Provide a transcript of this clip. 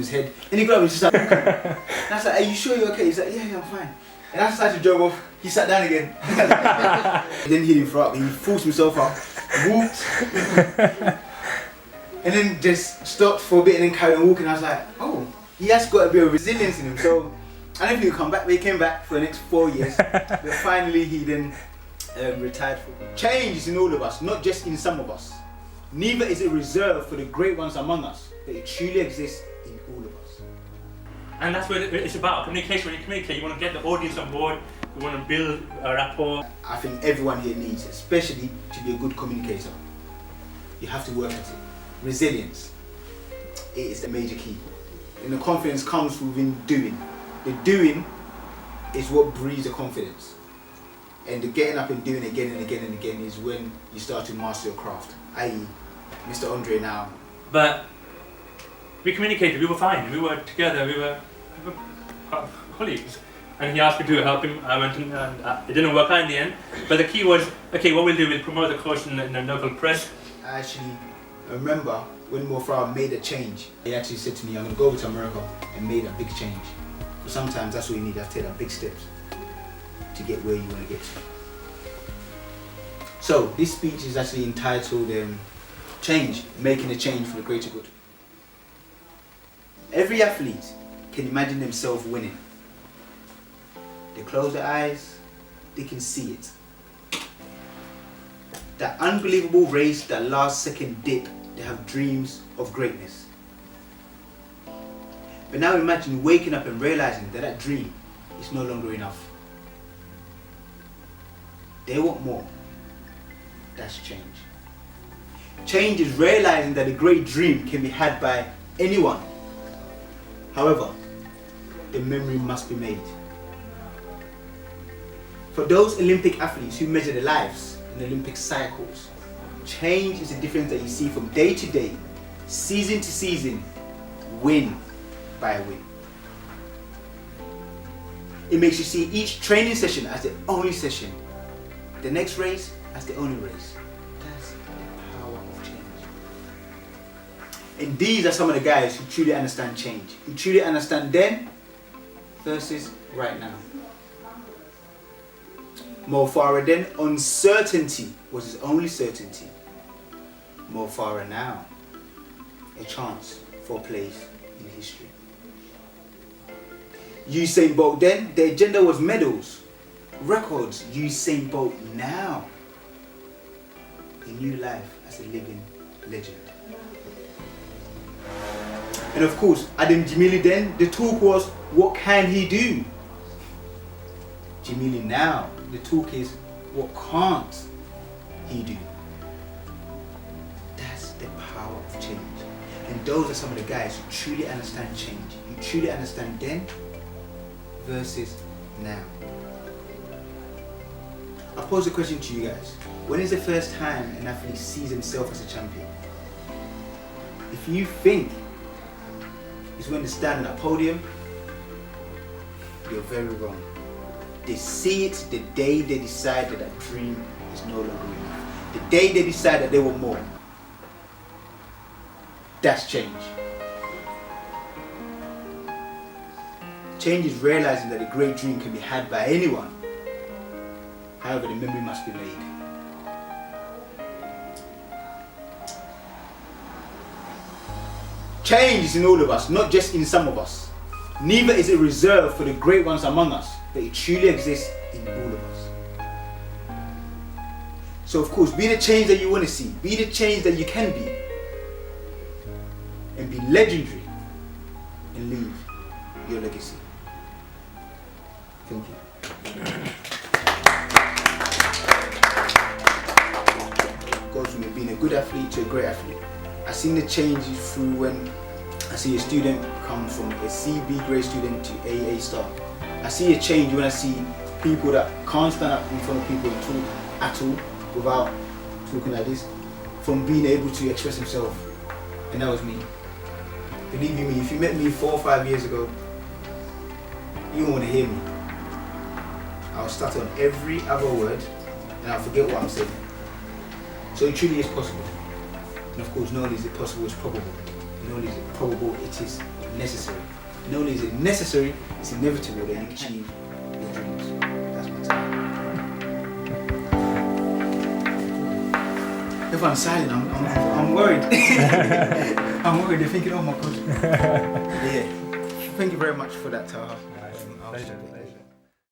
his head. And he got up and just started walking. And I was like, are you sure you're okay? He's like, yeah, I'm fine. And I started to jog off. He sat down again. Then he didn't throw up. He forced himself up, walked, and then just stopped for a bit and then carried on walking. I was like, oh, he has got a bit of resilience in him. So I don't think he'll come back, but he came back for the next 4 years. But finally he then retired. Change is in all of us, not just in some of us. Neither is it reserved for the great ones among us, but it truly exists in all of us. And that's what it's about, communication. When you communicate, you want to get the audience on board, you want to build a rapport. I think everyone here needs, especially to be a good communicator. You have to work at it. Resilience, it is the major key. And the confidence comes within doing. The doing is what breeds the confidence. And the getting up and doing it again and again and again is when you start to master your craft, i.e. Mr. Undre now. But we communicated, we were fine, we were together, we were colleagues. And he asked me to help him. I went and it didn't work out in the end. But the key was, okay, what we'll do, we'll promote the course in the local press. I remember when Mo Farah made a change. He actually said to me, I'm going to go over to America and made a big change. But sometimes that's what you need, to take that big steps to get where you want to get to. So this speech is actually entitled Change, Making a Change for the Greater Good. Every athlete can imagine themselves winning. They close their eyes, they can see it. That unbelievable race, that last second dip, they have dreams of greatness. But now imagine waking up and realizing that that dream is no longer enough. They want more. That's change. Change is realizing that a great dream can be had by anyone. However, the memory must be made. For those Olympic athletes who measure their lives in Olympic cycles, change is the difference that you see from day to day, season to season, win by win. It makes you see each training session as the only session, the next race as the only race. That's the power of change. And these are some of the guys who truly understand change, who truly understand then versus right now. Mo Farah then, uncertainty was his only certainty. Mo Farah now, a chance for a place in history. Usain Bolt then, the agenda was medals, records. Usain Bolt now, a new life as a living legend. And of course, Adam Jamili then, the talk was, what can he do? Jamili now, the talk is, what can't he do? That's the power of change. And those are some of the guys who truly understand change, who truly understand then versus now. I pose a question to you guys. When is the first time an athlete sees himself as a champion? If you think it's when they stand on a podium, you're very wrong. They see it the day they decide that that dream is no longer enough. The day they decide that they want more. That's change. Change is realizing that a great dream can be had by anyone. However, the memory must be made. Change is in all of us, not just in some of us. Neither is it reserved for the great ones among us, but it truly exists in all of us. So of course, be the change that you want to see. Be the change that you can be. And be legendary and leave your legacy. Thank you. Goes from being a good athlete to a great athlete. I've seen the changes through when I see a student come from a CB grade student to AA star. I see a change when I see people that can't stand up in front of people and talk at all without talking like this, from being able to express himself. And that was me. Believe you me, if you met me 4 or 5 years ago, you won't want to hear me. I'll start on every other word and I'll forget what I'm saying. So it truly is possible. And of course, not only is it possible, it's probable. not only is it probable, it is necessary. Not only is it necessary, it's inevitable that you achieve your dreams. That's my time. If I'm silent, I'm worried. I'm worried. They're thinking, oh my god. Yeah. Thank you very much for that, Taha. Pleasure.